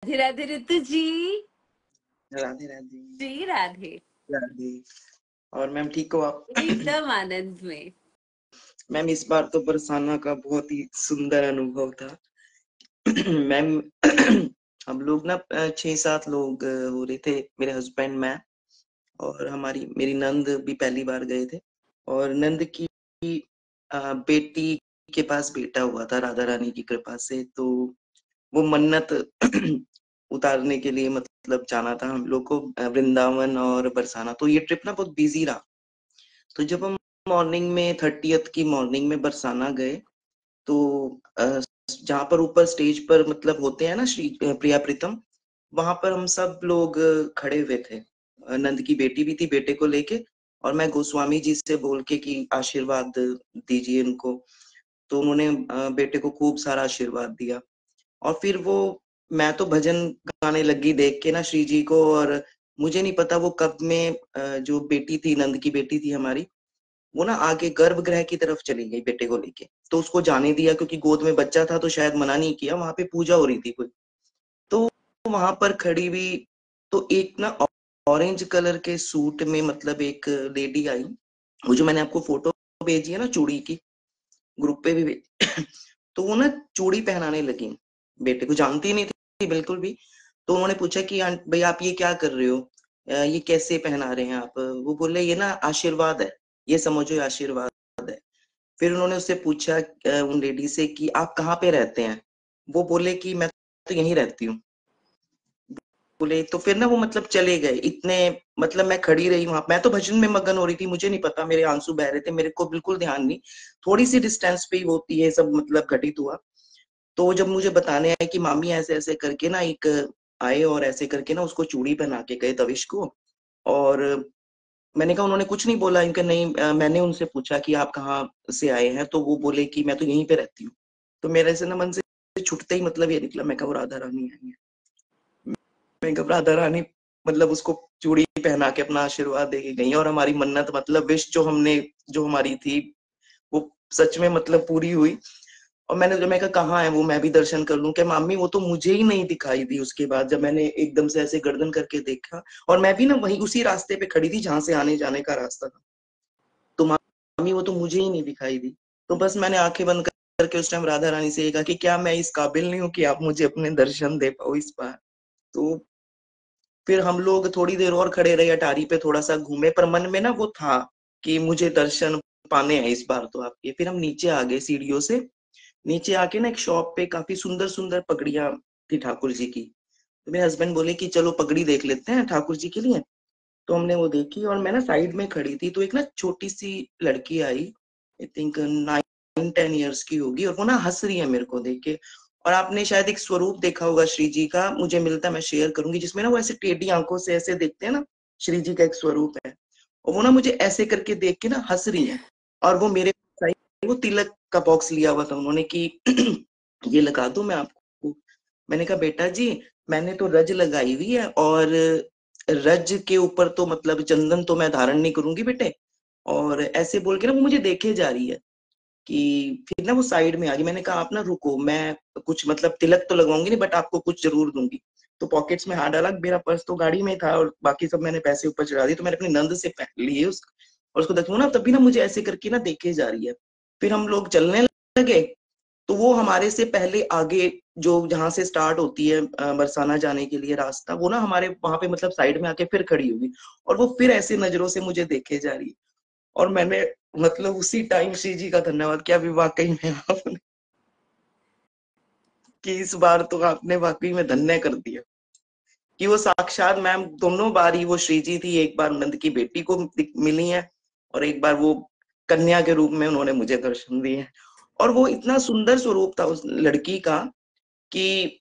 राधे राधे ऋतु जी। राधे राधे। जी राधे। राधे। और मैम ठीक हो आप? एकदम आनंद में। मैम इस बार तो बरसाना का बहुत ही सुंदर अनुभव था। मैम हम लोग ना 6-7 लोग हो रहे थे, मेरे हस्बैंड, मैं और हमारी मेरी नंद भी पहली बार गए थे। और नंद की बेटी के पास बेटा हुआ था राधा रानी की कृपा से, तो वो मन्नत उतारने के लिए मतलब जाना था हम लोग को वृंदावन और बरसाना। तो ये ट्रिप ना बहुत बिजी रहा। तो जब हम मॉर्निंग में 30th की मॉर्निंग में बरसाना गए, तो जहाँ पर ऊपर स्टेज पर मतलब होते हैं ना श्री प्रिया प्रीतम, वहां पर हम सब लोग खड़े हुए थे। नंद की बेटी भी थी बेटे को लेके, और मैं गोस्वामी जी से बोल के कि आशीर्वाद दीजिए उनको। तो उन्होंने बेटे को खूब सारा आशीर्वाद दिया। और फिर वो, मैं तो भजन गाने लगी देख के ना श्री जी को। और मुझे नहीं पता वो कब में जो बेटी थी, नंद की बेटी थी हमारी, वो ना आगे गर्भगृह की तरफ चली गई बेटे को लेके। तो उसको जाने दिया क्योंकि गोद में बच्चा था, तो शायद मना नहीं किया। वहां पे पूजा हो रही थी कोई, तो वहां पर खड़ी हुई। तो एक ना ऑरेंज कलर के सूट में मतलब एक लेडी आई, वो जो मैंने आपको फोटो भेजी है ना चूड़ी की, ग्रुप पे भी तो वो ना चूड़ी पहनाने लगी बेटे को, जानती नहीं थी बिल्कुल भी। तो उन्होंने पूछा कि भाई आप ये क्या कर रहे हो, ये कैसे पहना रहे हैं आप? वो बोले ये ना आशीर्वाद है, ये समझो ये आशीर्वाद है। फिर उन्होंने उससे पूछा उन लेडी से कि आप कहाँ पे रहते हैं? वो बोले कि मैं तो यहीं रहती हूँ। बोले तो फिर ना वो मतलब चले गए इतने, मतलब मैं खड़ी रही वहां। मैं तो भजन में मगन हो रही थी, मुझे नहीं पता, मेरे आंसू बह रहे थे, मेरे को बिल्कुल ध्यान नहीं। थोड़ी सी डिस्टेंस पे ही होती है सब मतलब घटित हुआ। तो जब मुझे बताने आए कि मामी ऐसे ऐसे करके ना एक आए और ऐसे करके ना उसको चूड़ी पहना के गए तविश को। और मैंने कहा, उन्होंने कुछ नहीं बोला इनका? नहीं, मैंने उनसे पूछा कि आप कहाँ से आए हैं, तो वो बोले कि मैं तो यहीं पे रहती हूँ। तो मेरे से ना मन से छुटते ही मतलब ये निकला, मैं कहा वो राधा रानी आई है। मैं कहा राधा रानी मतलब उसको चूड़ी पहना के अपना आशीर्वाद दे के गई। और हमारी मन्नत मतलब विश जो हमने, जो हमारी थी, वो सच में मतलब पूरी हुई। और मैं कहा कहाँ है वो, मैं भी दर्शन कर लूं क्या? मामी वो तो मुझे ही नहीं दिखाई दी उसके बाद, जब मैंने एकदम से ऐसे गर्दन करके देखा। और मैं भी ना वही उसी रास्ते पे खड़ी थी जहां से आने जाने का रास्ता था। तो मामी वो तो मुझे ही नहीं दिखाई दी। तो बस मैंने आंखें बंद करके उस टाइम राधा रानी से ये कहा कि क्या मैं इस काबिल नहीं हूँ कि आप मुझे अपने दर्शन दे पाओ इस बार? तो फिर हम लोग थोड़ी देर और खड़े रहे, अटारी पे थोड़ा सा घूमे, पर मन में ना वो था कि मुझे दर्शन पाने हैं इस बार तो आपके। फिर हम नीचे आ गए सीढ़ियों से। नीचे आके ना एक शॉप पे काफी सुंदर सुंदर पगड़ियां थी ठाकुर जी की। तो मेरे हस्बैंड बोले कि चलो पगड़ी देख लेते हैं ठाकुर जी के लिए। तो हमने वो देखी, और मैं ना साइड में खड़ी थी, तो एक ना छोटी सी लड़की आई, आई थिंक 9-10 ईयर्स की होगी, और वो ना हंस रही है मेरे को देख के। और आपने शायद एक स्वरूप देखा होगा श्री जी का, मुझे मिलता मैं शेयर करूंगी, जिसमें ना वो ऐसे टेढ़ी आंखों से ऐसे देखते हैं ना, श्री जी का एक स्वरूप है। और वो ना मुझे ऐसे करके देख के ना हंस रही है। और वो मेरे पास आई, वो तिलक का बॉक्स लिया हुआ था उन्होंने कि ये लगा दूं मैं आपको? मैंने कहा बेटा जी, मैंने तो रज लगाई हुई है, और रज के ऊपर तो मतलब चंदन तो मैं धारण नहीं करूंगी बेटे। और ऐसे बोल के ना वो मुझे देखे जा रही है कि, फिर ना वो साइड में आ गई। मैंने कहा आप ना रुको, मैं कुछ मतलब तिलक तो लगवाऊंगी नहीं, बट आपको कुछ जरूर दूंगी। तो पॉकेट्स में हाथ डाला, मेरा पर्स तो गाड़ी में था और बाकी सब मैंने पैसे ऊपर चढ़ा दिए। तो मैंने अपनी नंद से पहन लिए उस, और उसको देखूं ना तभी ना मुझे ऐसे करके ना देखे जा रही है। फिर हम लोग चलने लगे। तो वो हमारे से पहले आगे, जो जहां से स्टार्ट होती है बरसाना जाने के लिए रास्ता, वो ना हमारे वहां पे मतलब साइड में आके फिर खड़ी होगी। और वो फिर ऐसे नजरों से मुझे देखे जा रही है। और मैंने मतलब उसी टाइम श्री जी का धन्यवाद किया, अभी वाकई में आपने, कि इस बार तो आपने वाकई में धन्य कर दिया कि वो साक्षात मैम दोनों बार ही वो श्री जी थी। एक बार नंद की बेटी को मिली है, और एक बार वो कन्या के रूप में उन्होंने मुझे दर्शन दिए। और वो इतना सुंदर स्वरूप था उस लड़की का कि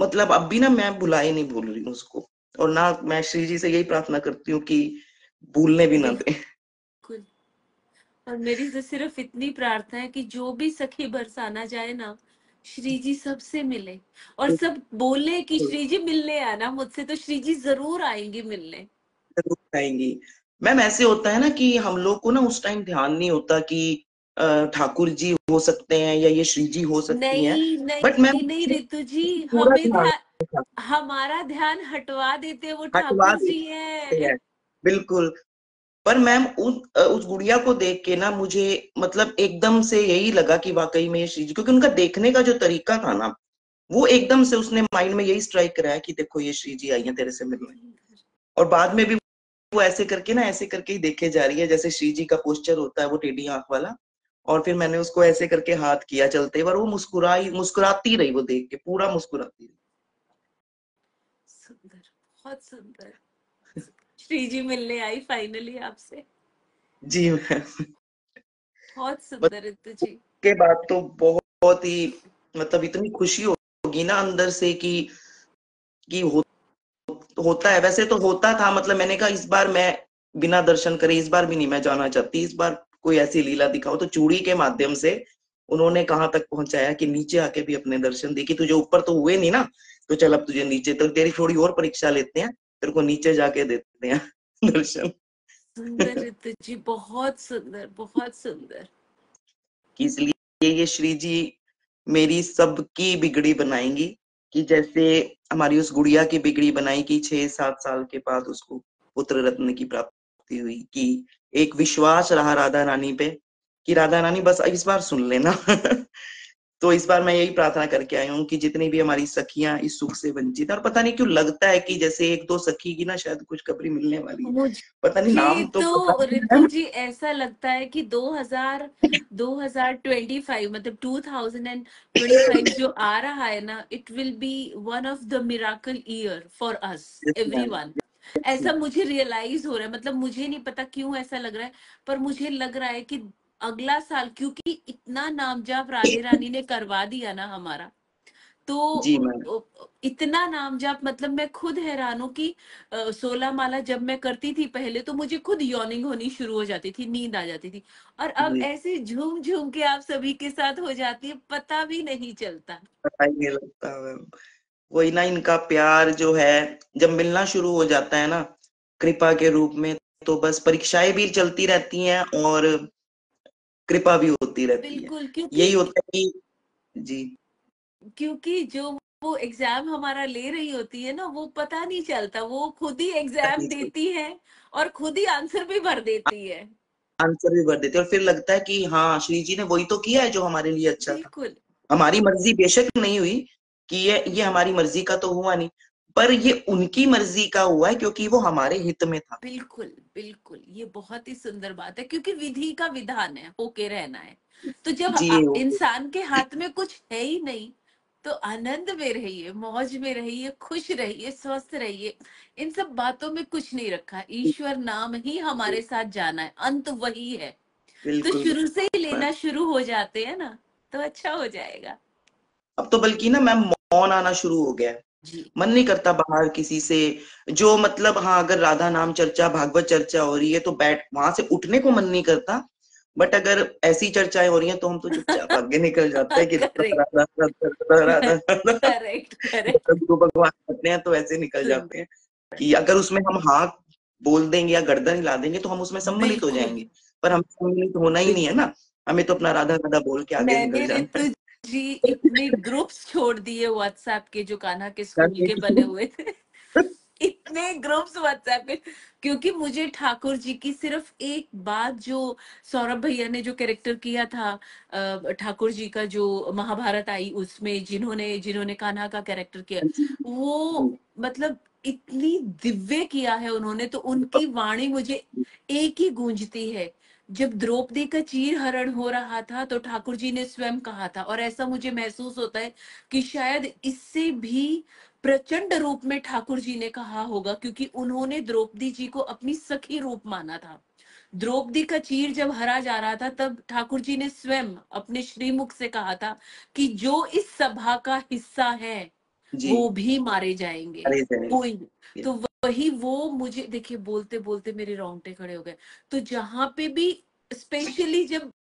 मतलब अब भी ना मैं भुलाए नहीं भूल रही हूँ उसको। और ना मैं श्री जी से यही प्रार्थना करती हूँ कि भूलने भी ना दे। बिल्कुल। और मेरी तो सिर्फ इतनी प्रार्थना है कि जो भी सखी बरसाना जाए ना, श्री जी सबसे मिले। और सब बोले कि श्री जी मिलने आना मुझसे, तो श्री जी जरूर आएंगी मिलने। जरूर आएंगी। मैम ऐसे होता है ना कि हम लोग को ना उस टाइम ध्यान नहीं होता कि ठाकुर जी हो सकते हैं या ये श्री जी हो सकती हैं, नहीं बट नहीं मैम नहीं रितु जी, पूरा हमें ध्यान ध्यान, था, हमारा ध्यान हटवा देते हैं, वो हटवा ठाकुर जी देते हैं। हैं, बिल्कुल। पर मैम उस गुड़िया को देख के ना मुझे मतलब एकदम से यही लगा कि वाकई में ये श्री जी, क्योंकि उनका देखने का जो तरीका था ना, वो एकदम से उसने माइंड में यही स्ट्राइक कराया कि देखो ये श्री जी आई है तेरे से मिलने। और बाद में भी वो ऐसे करके ना, ऐसे करके ही देखे जा रही है, जैसे श्री जी का पोस्चर होता है वो टेढ़ी आंख वाला। और फिर मैंने उसको ऐसे करके हाथ किया चलते, पर वो मुस्कुराती रही, वो देख के पूरा मुस्कुराती रही। सुंदर, बहुत सुंदर। श्री जी मिलने आई फाइनली आपसे। जी मैम। बहुत सुंदर रितु जी। के बाद तो बहुत ही मतलब इतनी खुशी होगी ना अंदर से कि होता है, वैसे तो होता था, मतलब मैंने कहा इस बार मैं बिना दर्शन करे इस बार भी नहीं मैं जाना चाहती, इस बार कोई ऐसी लीला दिखाओ। तो चूड़ी के माध्यम से उन्होंने कहाँ तक पहुंचाया कि नीचे आके भी अपने दर्शन दे, कि तुझे ऊपर तो हुए नहीं ना, तो चल अब तुझे नीचे, तो तेरी थोड़ी और परीक्षा लेते हैं, तेरे को नीचे जाके देते हैं दर्शन। सुंदर रितु जी, बहुत सुंदर, बहुत सुंदर। कि इसलिए ये श्री जी मेरी सबकी बिगड़ी बनाएंगी, कि जैसे हमारी उस गुड़िया की बिगड़ी बनाई कि 6-7 साल के बाद उसको पुत्र रत्न की प्राप्ति हुई, कि एक विश्वास रहा राधा रानी पे कि राधा रानी बस इस बार सुन लेना। तो इस बार मैं यही प्रार्थना करके आई हूँ कि जितनी भी हमारी सखियां इस सुख से वंचित है, और पता नहीं क्यों लगता है कि जैसे एक दो सखी की ना शायद कुछ खबरी मिलने वाली है, पता नहीं, मुझे नाम तो पता तो नहीं रितु है। जी ऐसा लगता है कि 2025 मतलब 2025 जो आ रहा है ना, it will be one of the miracle year for us Yes, ma'am. Everyone. ऐसा मुझे रियलाइज हो रहा है, मतलब मुझे नहीं पता क्यों ऐसा लग रहा है, पर मुझे लग रहा है कि अगला साल, क्योंकि इतना नामजाप राधे रानी ने करवा दिया ना हमारा, जी तो मैम। इतना नाम जप, मतलब मैं खुद हैरान हूँ कि 16 माला जब मैं करती थी पहले, तो मुझे खुद यॉर्निंग होनी शुरू हो जाती थी, नींद आ जाती थी, और अब जी, ऐसे झूम झूम के आप सभी के साथ हो जाती है, पता भी नहीं चलता। पता ही नहीं लगता मैम। वही ना, इनका प्यार जो है जब मिलना शुरू हो जाता है ना कृपा के रूप में, तो बस परीक्षाएं भी चलती रहती हैं और कृपा भी होती रहती है। बिल्कुल, क्योंकि यही होता है कि जी, क्योंकि जो वो एग्जाम हमारा ले रही होती है ना, वो पता नहीं चलता, वो खुद ही एग्जाम देती है और खुद ही आंसर भी भर देती है। आंसर भी भर देते हैं, और फिर लगता है कि हाँ श्री जी ने वही तो किया है जो हमारे लिए अच्छा था। बिल्कुल हमारी मर्जी बेशक नहीं हुई, कि ये हमारी मर्जी का तो हुआ नहीं, पर ये उनकी मर्जी का हुआ है क्योंकि वो हमारे हित में था। बिल्कुल बिल्कुल, ये बहुत ही सुंदर बात है, क्योंकि विधि का विधान है, होके रहना है। तो जब जी वो इंसान के हाथ में कुछ है ही नहीं, तो आनंद में रहिए, मौज में रहिए, खुश रहिए, स्वस्थ रहिए। इन सब बातों में कुछ नहीं रखा, ईश्वर नाम ही हमारे साथ जाना है, अंत वही है। तो बिल्कुल। शुरू से ही लेना शुरू हो जाते हैं ना, तो अच्छा हो जाएगा। अब तो बल्कि ना मैम मौन आना शुरू हो गया है, जी मन नहीं करता बाहर किसी से, जो मतलब हाँ अगर राधा नाम चर्चा भागवत चर्चा हो रही है तो बैठ वहां से उठने को मन नहीं करता, बट अगर ऐसी चर्चाएं हो रही हैं तो हम तो चुपचाप आगे निकल जाते हैं कि correct, Radha Radha Radha Radha. Correct correct. गुरु भगवान करते हैं तो ऐसे निकल जाते हैं, कि अगर उसमें हम हाँ बोल देंगे या गर्दन हिला देंगे तो हम उसमें सम्मिलित हो बिल्कुल जाएंगे, पर हमें सम्मिलित होना ही नहीं है बिल्कुल। ना, हमें तो अपना राधा राधा बोल के आगे मैंने निकल जाना ऋतु जी इतने ग्रुप्स छोड़ दिए व्हाट्सएप के, जो कान्हा के स्कूल के बने है। हुए थे। इतने ग्रुप्स व्हाट्सएप पे, क्योंकि मुझे ठाकुर जी की सिर्फ एक बात, जो सौरभ भैया ने जो कैरेक्टर किया था ठाकुर जी का, जो महाभारत आई उसमें जिन्होंने जिन्होंने कान्हा का कैरेक्टर किया, वो मतलब इतनी दिव्य किया है उन्होंने, तो उनकी वाणी मुझे एक ही गूंजती है। जब द्रौपदी का चीर हरण हो रहा था, तो ठाकुर जी ने स्वयं कहा था, और ऐसा मुझे महसूस होता है कि शायद इससे भी प्रचंड रूप में ठाकुर जी ने कहा होगा, क्योंकि उन्होंने द्रौपदी जी को अपनी सखी रूप माना था। द्रौपदी का चीर जब हरा जा रहा था, तब ठाकुर जी ने स्वयं अपने श्रीमुख से कहा था कि जो इस सभा का हिस्सा है जी, वो भी मारे जाएंगे, अरे जाएंगे। कोई। तो वही वो मुझे देखिए, बोलते बोलते मेरे रोंगटे खड़े हो गए। तो जहां पे भी, स्पेशली जब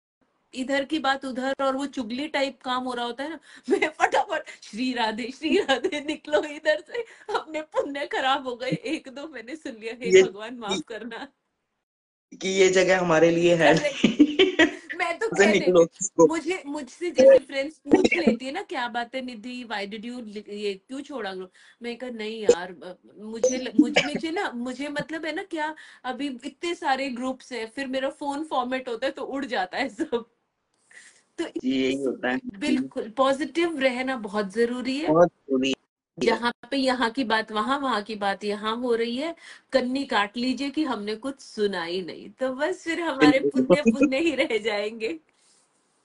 इधर की बात उधर और वो चुगली टाइप काम हो रहा होता है ना, मैं फटाफट श्री राधे निकलो इधर से, अपने पुण्य खराब हो गए, एक दो मैंने सुन लिया, हे ये भगवान माफ करना। कि ये जगह हमारे लिए है करेक्ट। नहीं। मैं तो से कह निकलो देते, इसको। मुझसे जैसे फ्रेंड्स पूछ लेती है ना, क्या बात है निधि, व्हाई डिड यू, ये क्यों छोड़ा ग्रुप। मैं कहा नहीं यार, मुझे ना, मुझे मतलब है ना क्या, अभी इतने सारे ग्रुप्स हैं, फिर मेरा फोन फॉर्मेट होता है तो उड़ जाता है सब। तो जी यही होता है। बिल्कुल पॉजिटिव रहना बहुत जरूरी है। बहुत जरूरी है। जहाँ पे यहाँ की बात वहां, वहां की बात यहाँ हो रही है, कन्नी काट लीजिए कि हमने कुछ सुना ही नहीं, तो बस फिर हमारे पुण्य बिल्कुल। पुण्य ही रह जाएंगे।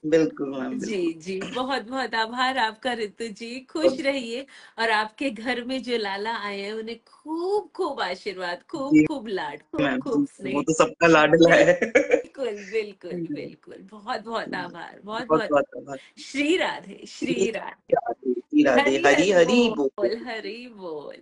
बिल्कुल मैम जी बिल्कुल। जी, बहुत बहुत आभार आपका ऋतु जी, खुश और रहिए। और आपके घर में जो लाला आए हैं उन्हें खूब खूब आशीर्वाद, खूब जी खूब लाड, खूब मैम खूब जी, वो स्नेह। तो सबका लाडला है। बिल्कुल बिल्कुल बिल्कुल, बहुत बहुत आभार, बहुत बहुत बहुत। बहुत आभार। श्री राधे, श्री राधे। राधे राधे, हरी हरी हरी हरी बोल। बोल, हरी बोल।